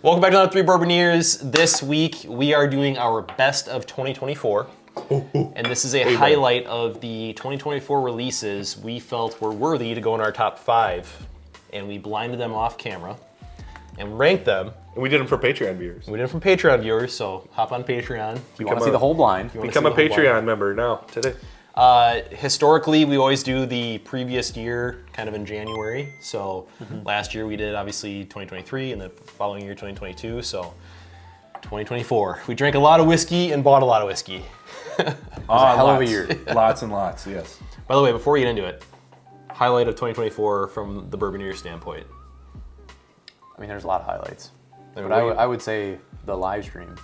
Welcome back to another 3 Bourbon Years. This week we are doing our best of 2024. And this is a highlight of the 2024 releases we felt were worthy to go in our top 5. And we blinded them off camera and ranked them. And we did them for Patreon viewers. We did them for Patreon viewers, so hop on Patreon. If you want to see the whole blind. Become a Patreon member now, today. Historically, we always do the previous year kind of in January. So last year we did obviously 2023 and the following year 2022. So 2024. We drank a lot of whiskey and bought a lot of whiskey. It was a hell of a year. Lots and lots, yes. By the way, before we get into it, highlight of 2024 from the Bourbon Year standpoint. I mean, there's a lot of highlights. But I would say the live stream.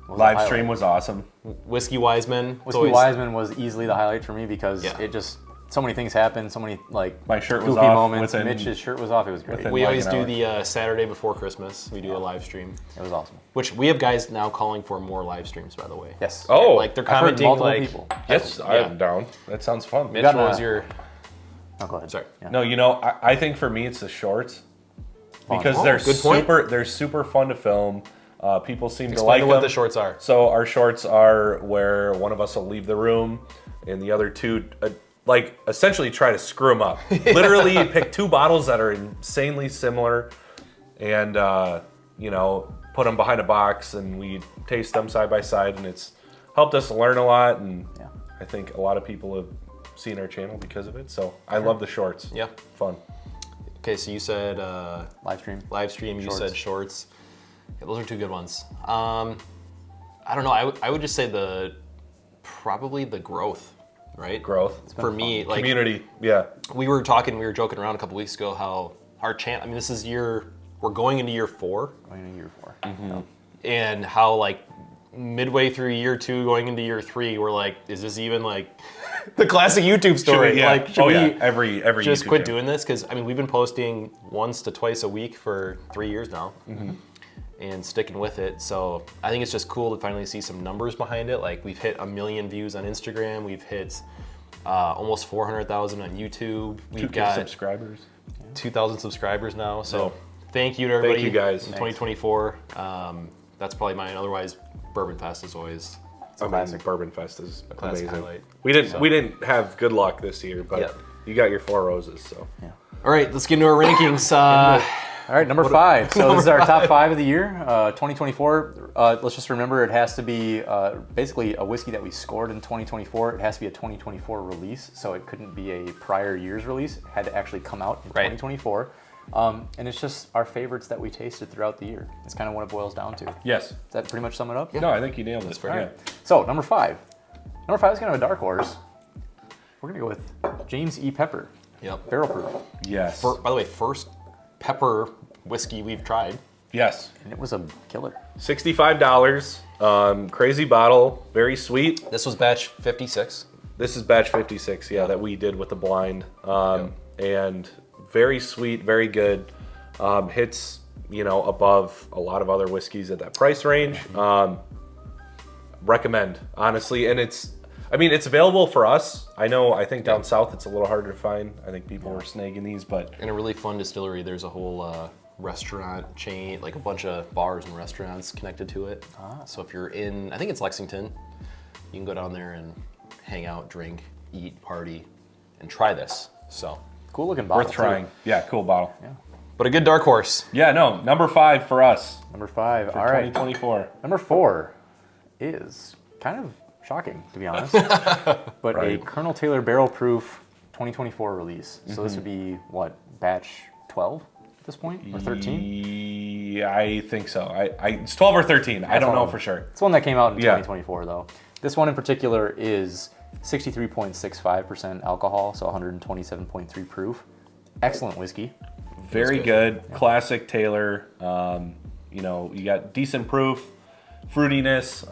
Live stream was awesome. Whiskey Wiseman. Whiskey Wiseman was easily the highlight for me because Yeah. it just, so many things happened, so many My shirt was goofy off moments. within- Mitch's shirt was off, it was great. within- We like always an do hour. the Saturday before Christmas. We do a live stream, It was awesome. which we have guys now calling for more live streams, by the way. Yes. Oh, Like they're I've heard commenting multiple like, people. yes, Yeah. I'm down. That sounds fun. Mitch, got what was a- your, Oh, go ahead. sorry. Yeah. No, you know, I think for me it's the shorts because Oh, they're good point. they're super fun to film. People seem to Explain like what them. the shorts are. So our shorts are where one of us will leave the room and the other two, like, essentially try to screw them up. Literally pick 2 bottles that are insanely similar and, you know, put them behind a box and we taste them side by side, and it's helped us learn a lot, and Yeah. I think a lot of people have seen our channel because of it. So I love the shorts. Yeah. Fun. Okay, so you said Live stream. live stream, you Shorts. said shorts. Yeah, those are 2 good ones. I don't know, I would just say probably the growth, right? Growth. For me, like Community. Yeah. we were joking around a couple weeks ago how our channel, I mean, we're going into year 4, Going into year 4. and how like midway through year 2, going into year 3, we're like, is this even like the classic YouTube story? Yeah. Like, should Oh, we yeah. Every just YouTube quit channel. doing this? Because I mean, we've been posting once to twice a week for 3 years now, and sticking with it. So I think it's just cool to finally see some numbers behind it. Like we've hit 1 million views on Instagram. We've hit almost 400,000 on YouTube. We've 2K got subscribers. 2,000 subscribers now. So Yeah. thank you to everybody. you guys. In 2024. That's probably mine. Otherwise, Bourbon Fest is always I mean, classic. Bourbon Fest is classic amazing. highlight. We didn't have good luck this year, but Yeah. you got your 4 roses. So All right, let's get into our rankings. All right, number 5. So this is our top 5 of the year, 2024. Let's just remember it has to be basically a whiskey that we scored in 2024. It has to be a 2024 release, so it couldn't be a prior year's release. It had to actually come out in Right. 2024. And it's just our favorites that we tasted throughout the year. It's kind of what it boils down to. Does yes. that pretty much sum it up? No, I think you nailed it. fair. All right. So number 5. Number 5 is kind of a dark horse. We're gonna go with James E. Pepper, Yep. barrel proof, Yes. By the way, first pepper whiskey we've tried. Yes. and it was a killer. $65. Crazy bottle. Very sweet. This was batch 56. This is batch 56. Yeah, that we did with the blind. And very sweet. Very good. Hits, you know, above a lot of other whiskeys at that price range. Recommend, honestly, and it's available for us. I think down south it's a little harder to find. I think people were snagging these, but In a really fun distillery, there's a whole restaurant chain, like a bunch of bars and restaurants connected to it. So if you're in, I think it's Lexington, you can go down there and hang out, drink, eat, party, and try this. So, Cool looking bottle. worth trying. Yeah, cool bottle. Yeah. but a good dark horse. Yeah, no, number 5 for us. Number 5. For All right. 2024. Number 4 is kind of shocking, to be honest, but Right. a Colonel Taylor barrel proof 2024 release. So this would be what, batch 12 at this point, or 13? Yeah, I think so. It's 12 or 13. I don't know 12. for sure. It's one that came out in Yeah. 2024 though. This one in particular is 63.65% alcohol, so 127.3 proof. Excellent whiskey. Very good. Classic Taylor. You know, you got decent proof, fruitiness,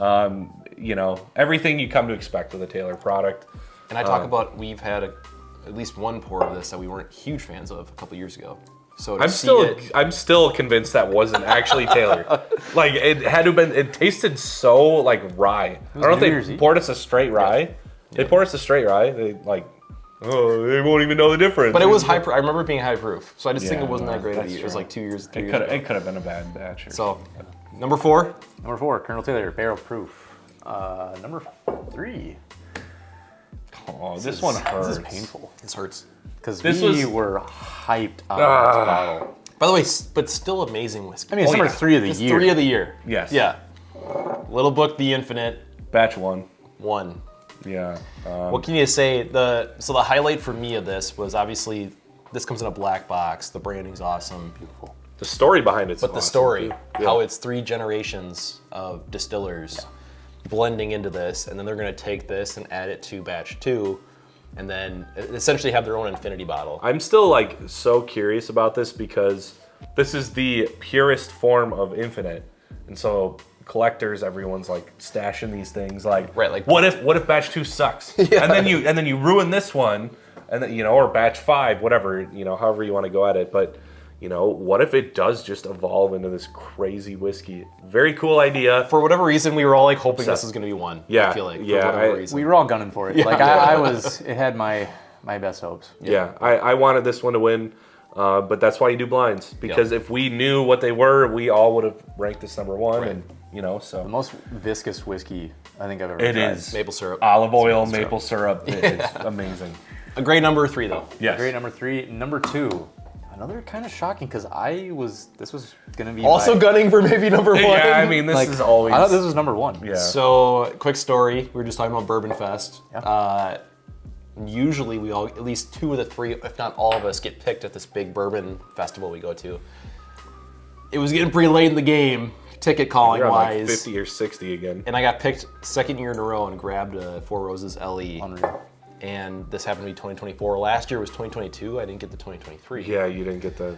you know, everything you come to expect with a Taylor product. And I talk about, we've had at least one pour of this that we weren't huge fans of a couple years ago. So to see it, I'm still convinced that wasn't actually Taylor. Like it had to have been. It tasted so like rye. I don't know New if Year's they Eve. poured us a straight rye. They poured us a straight rye. They like Oh, they won't even know the difference. But it was high. I remember it being high proof, so I just think Yeah, it wasn't that great of a that's year. It was true. like 2 years. 3 It years could ago. it could have been a bad batch. So, number 4. Number 4, Colonel Taylor, barrel proof. Number 3. Oh, this one hurts. This is painful This hurts. because This we was- were hyped on this bottle. By the way, but still amazing whiskey. I mean, it's number 3 of the It's year. 3 of the year. Yes. Yeah. Little Book, The Infinite, Batch 1. 1. Yeah. What can you say? So the highlight for me of this was obviously this comes in a black box. The branding's awesome. Beautiful. The story behind it's But the awesome, story, too. how it's 3 generations of distillers blending into this, and then they're going to take this and add it to batch 2, and then essentially have their own infinity bottle. I'm still like so curious about this because this is the purest form of infinite, and so collectors, everyone's like stashing these things. Like, Right, like- what if batch 2 sucks? And then you ruin this one, and then or batch 5, whatever, however you want to go at it. But what if it does just evolve into this crazy whiskey? Very cool idea. For whatever reason, we were all like hoping this was going to be 1. Yeah, I feel like. yeah, For whatever I- reason. We were all gunning for it. Like I was, it had my best hopes. Yeah, I wanted this one to win, but that's why you do blinds. Because if we knew what they were, we all would have ranked this number 1, Right. and so The most viscous whiskey I think I've ever it tried. is Maple syrup. olive oil, maple syrup. It's amazing. A great number 3, though. Yes. Great number 3. Number 2. Another kind of shocking because this was gonna be Also my, gunning for maybe number 1. Yeah, I mean, this like, is always. I thought this was number 1. Yeah. So, quick story. We were just talking about Bourbon Fest. Yeah. Usually, we all, at least 2 of the 3, if not all of us, get picked at this big bourbon festival we go to. It was getting pretty late in the game, ticket calling You're on like wise. 50 or 60 again. And I got picked 2nd year in a row and grabbed a Four Roses LE. Unreal. And this happened to be 2024. Last year was 2022. I didn't get the 2023. Yeah, you didn't get the.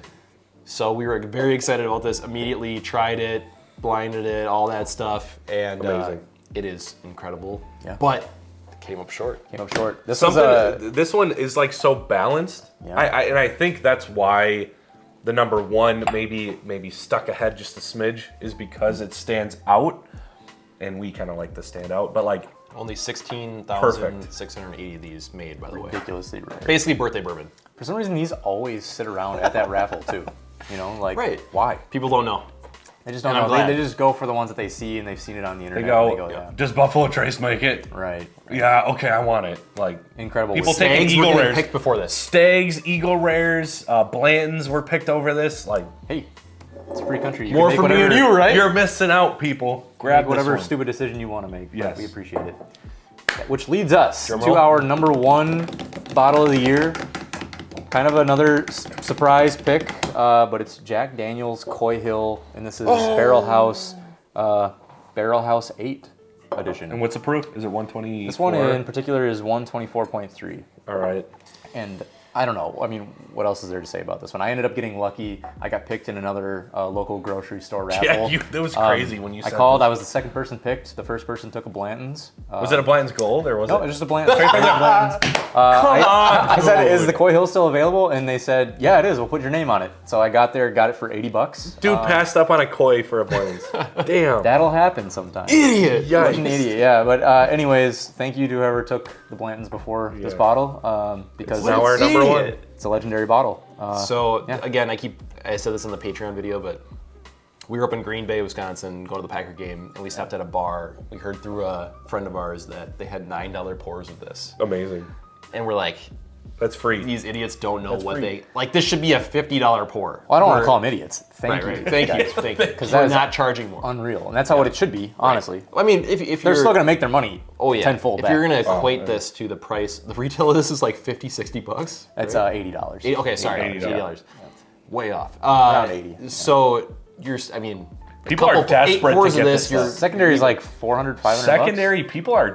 So we were very excited about this. Immediately tried it, blinded it, all that stuff, and Amazing. it is incredible. Yeah. But it came up short. Came up short. This Something. was This one is like so balanced. Yeah. And I think that's why the number 1 maybe stuck ahead just a smidge is because it stands out, and we kind of like to stand out. But like Only Perfect. 16,680 of these made, by the way. ridiculously rare. Basically birthday bourbon. For some reason, these always sit around at that raffle too. Like Right. why? People don't know. They just don't And I'm know. They glad. just go for the ones that they see and they've seen it on the they internet. go, and they go, does Buffalo Trace make it? yeah, right. Yeah, okay, I want it. Like Incredible. People whiskey. take Stags Eagle were getting Rares. picked before this. Stags, Eagle Rares, Blantons were picked over this. Like Hey, it's a free country. You More can for make me whatever, and you, right? you're missing out, people. Grab Make whatever this one. stupid decision you want to make. but Yes. we appreciate it. Which leads us Drum to roll. our number 1 bottle of the year. Kind of another surprise pick, but it's Jack Daniel's Coy Hill, and this is Barrel House 8 edition. And what's the proof? Is it 120? This one in particular is 124.3. All right. And I don't know. I mean, what else is there to say about this one? I ended up getting lucky. I got picked in another local grocery store raffle. Yeah, that was crazy when you I said called. this. I was the second person picked. The first person took a Blanton's. Was it a Blanton's Gold or was No, it? it was just a Blanton's. I said, "Is the Coy Hill still available?" And they said, "Yeah, it is. We'll put your name on it." So I got there, got it for $80. Dude passed up on a Koi for a Blanton's. Damn. That'll happen sometimes. Idiot! Such an idiot, yeah. But anyways, thank you to whoever took the Blantons before this Yeah. bottle, because Now our number 1. Idiot. it's a legendary bottle. So yeah. again, I said this in the Patreon video, but we were up in Green Bay, Wisconsin, going to the Packer game, and we stopped at a bar. We heard through a friend of ours that they had $9 pours of this, Amazing. and we're like, That's free. these idiots don't know what free. they like. This should be a $50 pour. Well, I don't want to We're- call them idiots. Thank Right, you. right. Thank you, guys. thank you. Because that we're is not charging more. Unreal, and that's how it should be, honestly. I mean, if They're you're still gonna make their money. oh yeah, tenfold if back. you're gonna equate this to the price, the retail of this is like $50-$60. That's $80. Okay, sorry, $80. $80. Way off. Around 80, yeah. So I mean, People are desperate to pours get of this this. You're stuff. Secondary is like 400, 500 Secondary, people are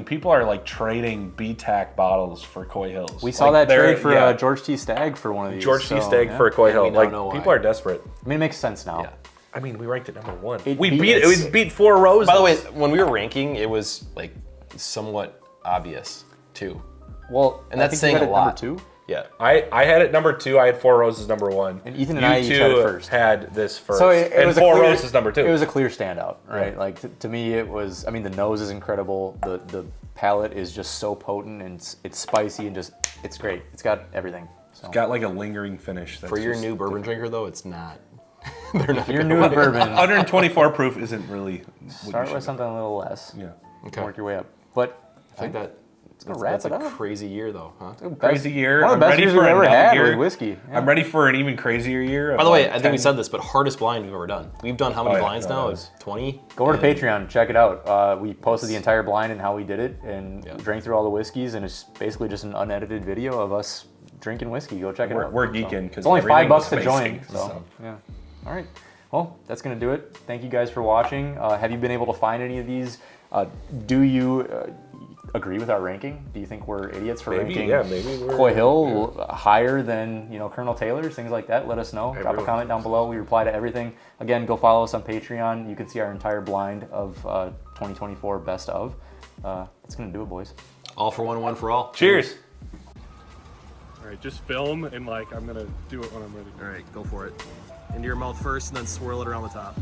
people are like trading BTAC bottles for Coy Hills. We saw Like, that they're- trade for yeah, George T. Stagg for one of these. George T. so, Stagg yeah. for a Coy Hill. we now Like know people why. are desperate. I mean, it makes sense now. Yeah. I mean, we ranked it number 1. It We beat- beat it's- it. We beat Four Roses. By the way, when we were ranking, it was like somewhat obvious too. Well, And I that's think you saying had a it lot. Number 2. Yeah. I had it number 2. I had Four Roses number 1. And Ethan and I each had it first. Had this first. So it was Four Roses number 2. It was a clear standout, right? Yeah. Like to me, it was. I mean, the nose is incredible. The palate is just so potent and it's spicy and just it's great. It's got everything. So. Got like a lingering finish. That's For your just new bourbon drinker, though, it's not. You're new at bourbon. 124 proof isn't really. Start with something a little less. Yeah. Okay. Work your way up. But I think it's gonna wrap that's it a up. crazy year, though, huh? Crazy year. One of the best years we've ever had with whiskey. Yeah. I'm ready for an even crazier year. By the way, I think we said this, but hardest blind we've ever done. We've done how many blinds now? Is 20? Go over to Patreon, check it out. We posted the entire blind and how we did it, and drank through all the whiskeys, and it's basically just an unedited video of us drinking whiskey. Go check it out. We're geeking because it's only $5 to amazing, join. So yeah. All right. Well, that's gonna do it. Thank you guys for watching. Have you been able to find any of these? Do you agree with our ranking? Do you think we're idiots for ranking Coy Hill higher than Colonel Taylor's, things like that? Let us know. Drop a comment down below. We reply to everything. Again, go follow us on Patreon. You can see our entire blind of 2024 best of. That's gonna do it, boys. All for one for all. Cheers. All right, just film and I'm gonna do it when I'm ready. All right, go for it. Into your mouth first, and then swirl it around the top.